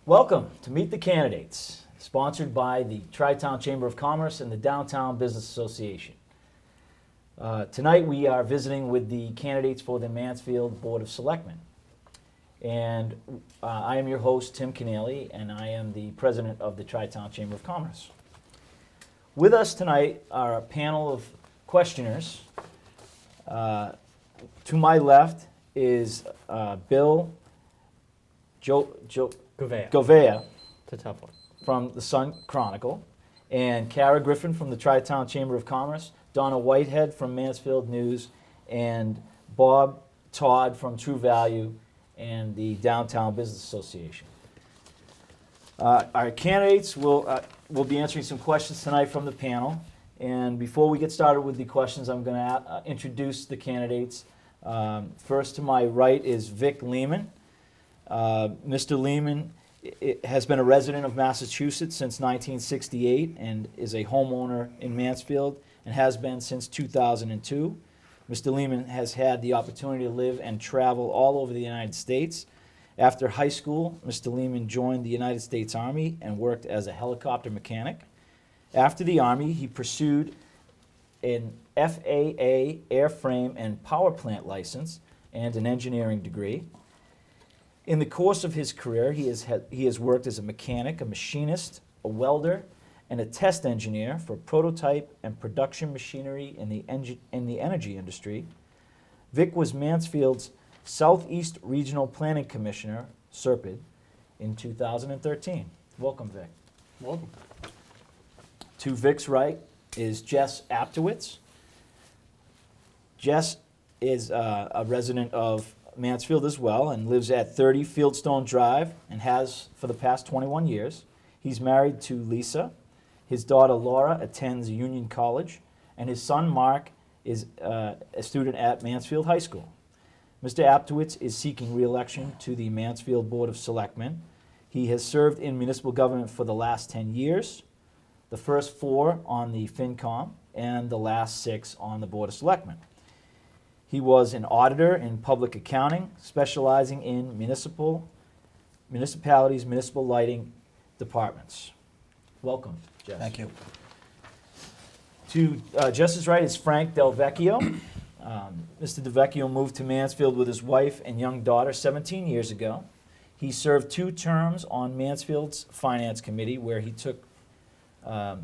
Welcome to Meet the Candidates, sponsored by the Tri-Town Chamber of Commerce and the Downtown Business Association. Tonight we are visiting with the candidates for the Mansfield Board of Selectmen. And I am your host, Tim Keneally, and I am the president of the Tri-Town Chamber of Commerce. With us tonight are a panel of questioners. To my left is Bill Govea It's a tough one. from the Sun Chronicle, and Kara Griffin from the Tri-Town Chamber of Commerce, Donna Whitehead from Mansfield News, and Bob Todd from True Value and the Downtown Business Association. Our candidates will be answering some questions tonight from the panel. And before we get started with the questions, I'm going to introduce the candidates. First to my right is Vic Lehman. Mr. Lehman has been a resident of Massachusetts since 1968 and is a homeowner in Mansfield and has been since 2002. Mr. Lehman has had the opportunity to live and travel all over the United States. After high school, Mr. Lehman joined the United States Army and worked as a helicopter mechanic. After the Army, he pursued an FAA airframe and power plant license and an engineering degree. In the course of his career, he has worked as a mechanic, a machinist, a welder, and a test engineer for prototype and production machinery in the energy industry. Vic was Mansfield's Southeast Regional Planning Commissioner, SERPID, in 2013. Welcome, Vic. Welcome. To Vic's right is Jess Aptowitz. Jess is a resident of Mansfield as well and lives at 30 Fieldstone Drive and has for the past 21 years. He's married to Lisa. His daughter Laura attends Union College, and his son Mark is a student at Mansfield High School. Mr. Aptowitz is seeking re-election to the Mansfield Board of Selectmen. He has served in municipal government for the last 10 years, the first 4 on the FinCom, and the last 6 on the Board of Selectmen. He was an auditor in public accounting, specializing in municipalities' municipal lighting departments. Welcome, Jess. Thank you. To Jess's right is Frank Del Vecchio. Mr. Del Vecchio moved to Mansfield with his wife and young daughter 17 years ago. He served 2 terms on Mansfield's Finance Committee, where he took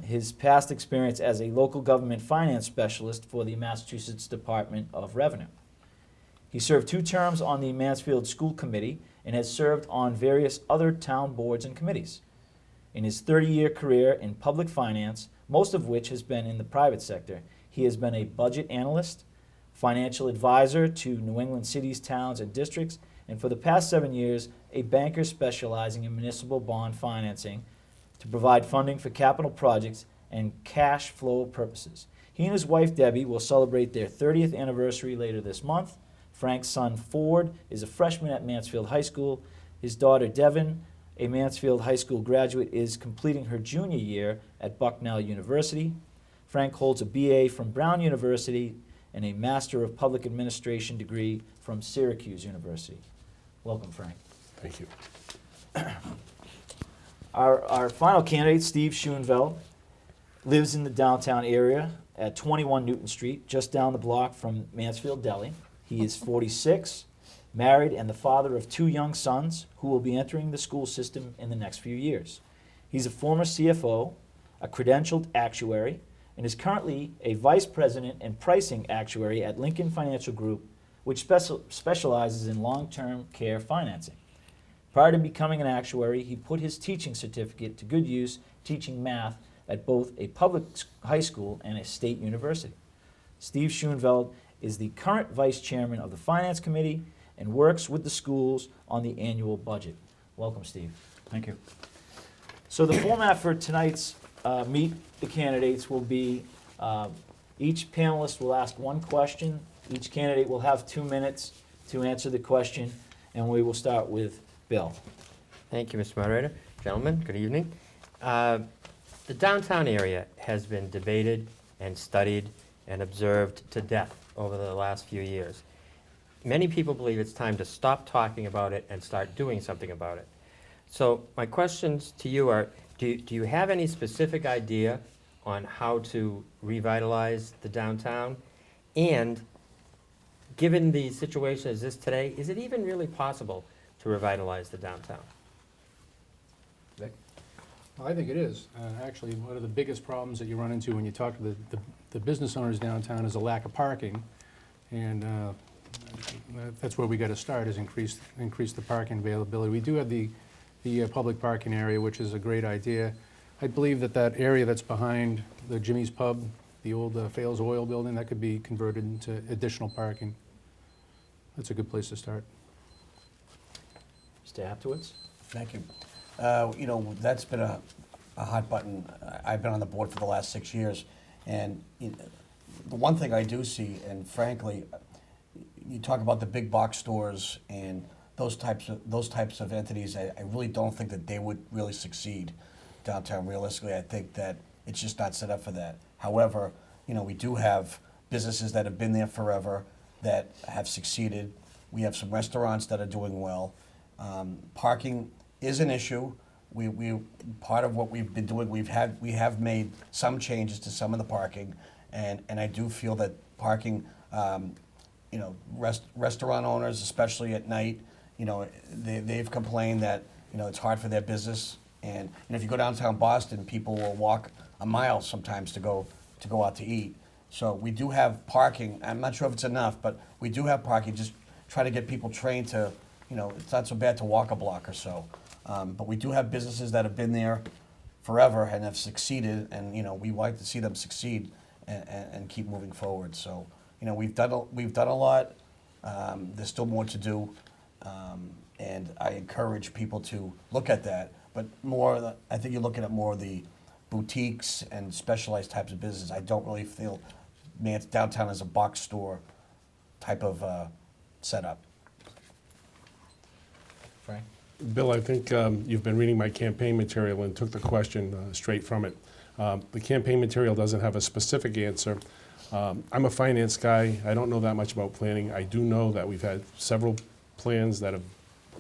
his past experience as a local government finance specialist for the Massachusetts Department of Revenue. He served 2 terms on the Mansfield School Committee and has served on various other town boards and committees. In his 30-year career in public finance, most of which has been in the private sector, he has been a budget analyst, financial advisor to New England cities, towns, and districts, and for the past 7 years, a banker specializing in municipal bond financing to provide funding for capital projects and cash flow purposes. He and his wife, Debbie, will celebrate their 30th anniversary later this month. Frank's son, Ford, is a freshman at Mansfield High School. His daughter, Devin, a Mansfield High School graduate, is completing her junior year at Bucknell University. Frank holds a BA from Brown University and a Master of Public Administration degree from Syracuse University. Welcome, Frank. Thank you. Our final candidate, Steve Schoonveld, lives in the downtown area at 21 Newton Street, just down the block from Mansfield Deli. He is 46, married, and the father of 2 young sons who will be entering the school system in the next few years. He's a former CFO, a credentialed actuary, and is currently a vice president and pricing actuary at Lincoln Financial Group, which specializes in long-term care financing. Prior to becoming an actuary, he put his teaching certificate to good use teaching math at both a public high school and a state university. Steve Schoonveld is the current vice chairman of the Finance Committee and works with the schools on the annual budget. Welcome, Steve. Thank you. So the format for tonight's Meet the Candidates will be each panelist will ask 1 question. Each candidate will have 2 minutes to answer the question, and we will start with Bill. Thank you, Mr. Moderator. Gentlemen, good evening. The downtown area has been debated and studied and observed to death over the last few years. Many people believe it's time to stop talking about it and start doing something about it. So my questions to you are, do you have any specific idea on how to revitalize the downtown? And given the situation as is today, is it even really possible to revitalize the downtown? I think it is. Actually, one of the biggest problems that you run into when you talk to the business owners downtown is a lack of parking. And that's where we got to start, is increase the parking availability. We do have the public parking area, which is a great idea. I believe that area that's behind the Jimmy's Pub, the old Fales Oil building, that could be converted into additional parking. That's a good place to start. Mr. Aptowitz? Thank you. You know, that's been a hot button. I've been on the board for the last 6 years, and the one thing I do see, and frankly, you talk about the big box stores and those types of entities. I really don't think that they would really succeed downtown. Realistically, I think that it's just not set up for that. However, you know, we do have businesses that have been there forever that have succeeded. We have some restaurants that are doing well. Parking is an issue. We part of what we've been doing, we have made some changes to some of the parking, and I do feel that parking, you know, restaurant owners, especially at night, you know, they've complained that, you know, it's hard for their business, and if you go downtown Boston, people will walk a mile sometimes to go out to eat. So we do have parking. I'm not sure if it's enough, but we do have parking. Just try to get people trained to, you know, it's not so bad to walk a block or so. But we do have businesses that have been there forever and have succeeded, and you know, we like to see them succeed and keep moving forward. So you know, we've done a lot. There's still more to do, and I encourage people to look at that. But more, I think you're looking at more of the boutiques and specialized types of business. I don't really feel downtown as a box store type of setup. Frank? Bill, I think you've been reading my campaign material and took the question straight from it. The campaign material doesn't have a specific answer. I'm a finance guy. I don't know that much about planning. I do know that we've had several plans that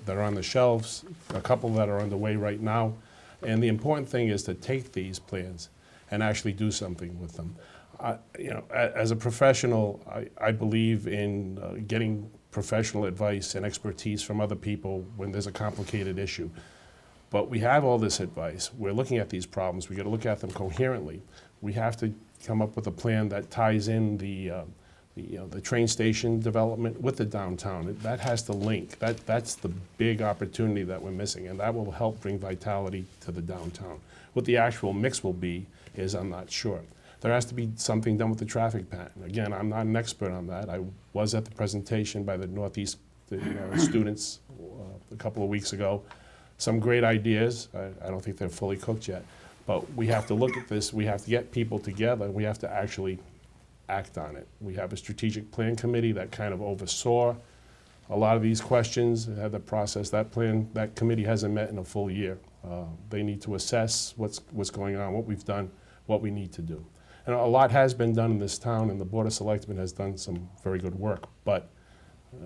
are on the shelves, a couple that are underway right now. And the important thing is to take these plans and actually do something with them. You know, as a professional, I believe in getting professional advice and expertise from other people when there's a complicated issue. But we have all this advice. We're looking at these problems. We got to look at them coherently. We have to come up with a plan that ties in the train station development with the downtown. That has to link. That's the big opportunity that we're missing, and that will help bring vitality to the downtown. What the actual mix will be is I'm not sure. There has to be something done with the traffic pattern. Again, I'm not an expert on that. I was at the presentation by the Northeast students a couple of weeks ago. Some great ideas. I don't think they're fully cooked yet. But we have to look at this. We have to get people together. We have to actually act on it. We have a strategic plan committee that kind of oversaw a lot of these questions, had the process. That committee hasn't met in a full year. They need to assess what's going on, what we've done, what we need to do. And a lot has been done in this town, and the Board of Selectmen has done some very good work. But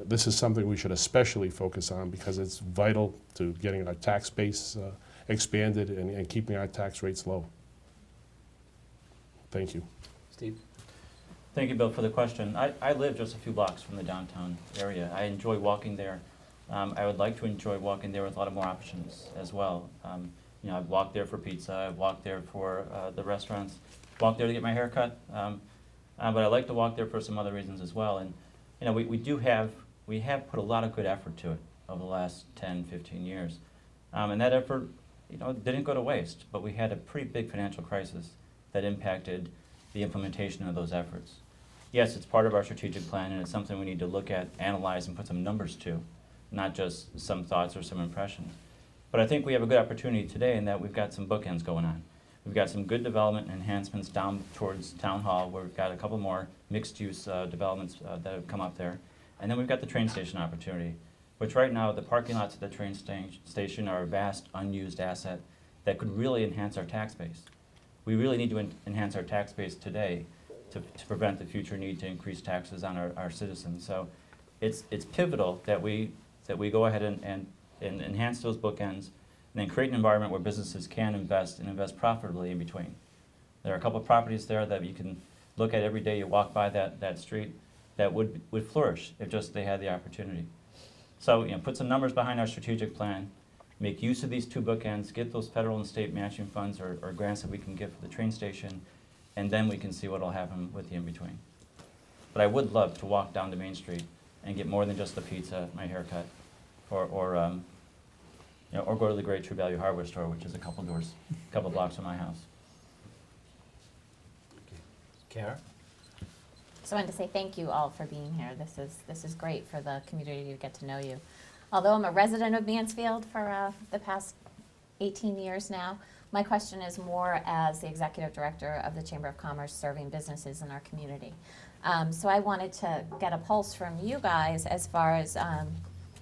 this is something we should especially focus on because it's vital to getting our tax base expanded and keeping our tax rates low. Thank you. Steve? Thank you, Bill, for the question. I live just a few blocks from the downtown area. I enjoy walking there. I would like to enjoy walking there with a lot of more options as well. You know, I've walked there for pizza. I've walked there for the restaurants. Walked there to get my hair cut. But I like to walk there for some other reasons as well. And you know, we have put a lot of good effort to it over the last 10, 15 years. And that effort, you know, didn't go to waste. But we had a pretty big financial crisis that impacted the implementation of those efforts. Yes, it's part of our strategic plan, and it's something we need to look at, analyze, and put some numbers to, not just some thoughts or some impressions. But I think we have a good opportunity today in that we've got some bookends going on. We've got some good development and enhancements down towards Town Hall, where we've got a couple more mixed-use developments that have come up there. And then we've got the train station opportunity, which right now the parking lots at the train station are a vast unused asset that could really enhance our tax base. We really need to enhance our tax base today to prevent the future need to increase taxes on our citizens. So it's pivotal that we go ahead and enhance those bookends, and then create an environment where businesses can invest and invest profitably in between. There are a couple of properties there that you can look at every day you walk by that street that would flourish if just they had the opportunity. So, put some numbers behind our strategic plan, make use of these two bookends, get those federal and state matching funds or grants that we can get for the train station, and then we can see what will happen with the in-between. But I would love to walk down to Main Street and get more than just the pizza, my haircut, or go to the great True Value Hardware Store, which is a couple blocks from my house. Kara? So I wanted to say thank you all for being here. This is great for the community to get to know you. Although I'm a resident of Mansfield for the past 18 years now, my question is more as the executive director of the Chamber of Commerce serving businesses in our community. So I wanted to get a pulse from you guys as far as,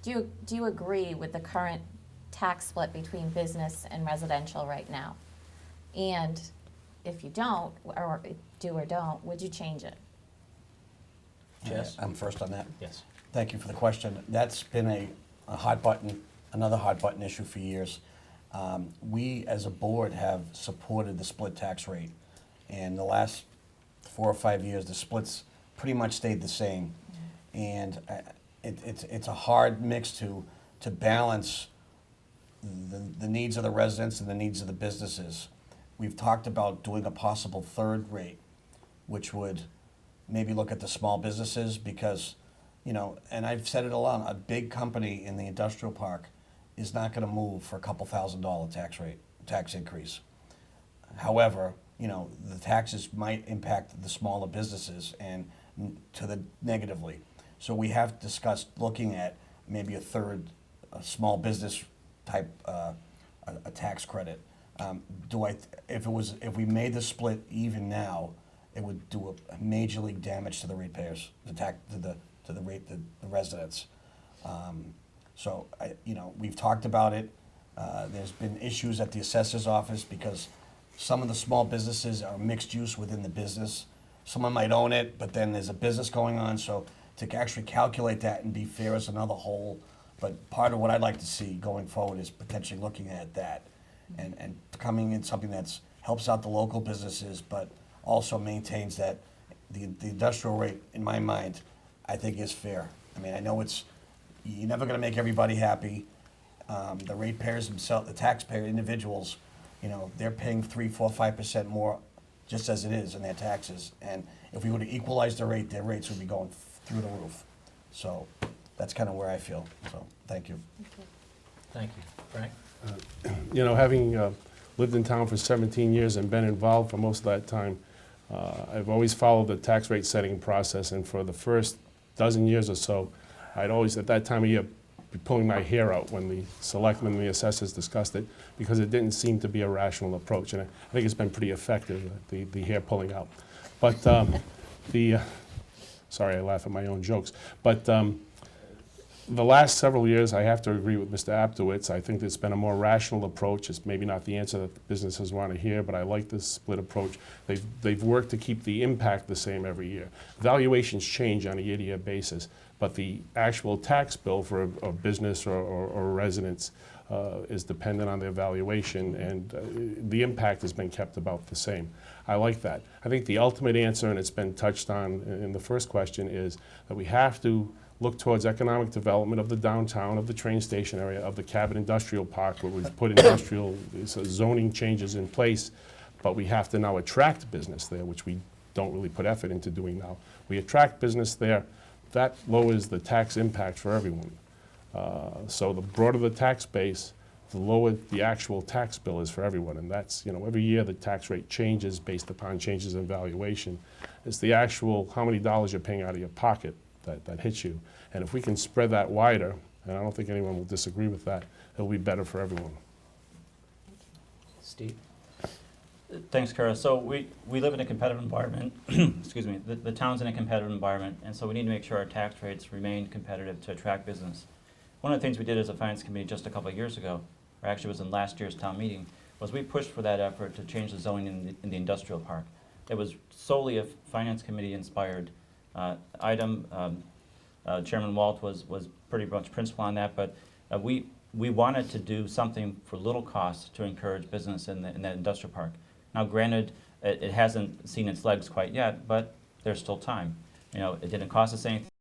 do you agree with the current tax split between business and residential right now? And if you don't, or do or don't, would you change it? Jess? I'm first on that. Yes. Thank you for the question. That's been a hot button, another hot button issue for years. We, as a board, have supported the split tax rate. And the last 4 or 5 years, the splits pretty much stayed the same. And it's a hard mix to balance the needs of the residents and the needs of the businesses. We've talked about doing a possible third rate, which would maybe look at the small businesses because, and I've said it a lot, a big company in the industrial park is not going to move for a couple $1,000 tax increase. However, the taxes might impact the smaller businesses and negatively. So we have discussed looking at maybe a small business type a tax credit. If we made the split even now, it would do a major league damage to the ratepayers, the residents. So we've talked about it. There's been issues at the assessor's office because some of the small businesses are mixed use within the business. Someone might own it, but then there's a business going on. So to actually calculate that and be fair is another whole. But part of what I'd like to see going forward is potentially looking at that and coming in something that helps out the local businesses, but also maintains that the industrial rate, in my mind, I think is fair. I mean, I know you're never going to make everybody happy. The ratepayers themselves, the taxpayer individuals, they're paying 3%, 4%, 5% more just as it is in their taxes. And if we were to equalize the rate, their rates would be going through the roof. So that's kind of where I feel. So thank you. Thank you. Frank? Having lived in town for 17 years and been involved for most of that time, I've always followed the tax rate setting process, and for the first dozen years or so, I'd always, at that time of year, be pulling my hair out when the selectmen and the assessors discussed it, because it didn't seem to be a rational approach, and I think it's been pretty effective, the hair pulling out. But sorry, I laugh at my own jokes, but the last several years, I have to agree with Mr. Aptowitz. I think it's been a more rational approach. It's maybe not the answer that the businesses want to hear, but I like this split approach. They've worked to keep the impact the same every year. Valuations change on a year-to-year basis, but the actual tax bill for a business or residents is dependent on their valuation, and the impact has been kept about the same. I like that. I think the ultimate answer, and it's been touched on in the first question, is that we have to look towards economic development of the downtown, of the train station area, of the Cabot Industrial Park, where we've put industrial zoning changes in place, but we have to now attract business there, which we don't really put effort into doing now. We attract business there, that lowers the tax impact for everyone. So the broader the tax base, the lower the actual tax bill is for everyone, and that's, every year the tax rate changes based upon changes in valuation. It's the actual, how many dollars you're paying out of your pocket that hits you. And if we can spread that wider, and I don't think anyone will disagree with that, it'll be better for everyone. Steve? Thanks, Kara. So we live in a competitive environment. Excuse me. The town's in a competitive environment, and so we need to make sure our tax rates remain competitive to attract business. One of the things we did as a finance committee just a couple of years ago, or actually it was in last year's town meeting, was we pushed for that effort to change the zoning in the industrial park. It was solely a finance committee inspired item. Chairman Walt was pretty much principal on that, but we we wanted to do something for little cost to encourage business in that industrial park. Now granted, it hasn't seen its legs quite yet, but there's still time. You know, it didn't cost us anything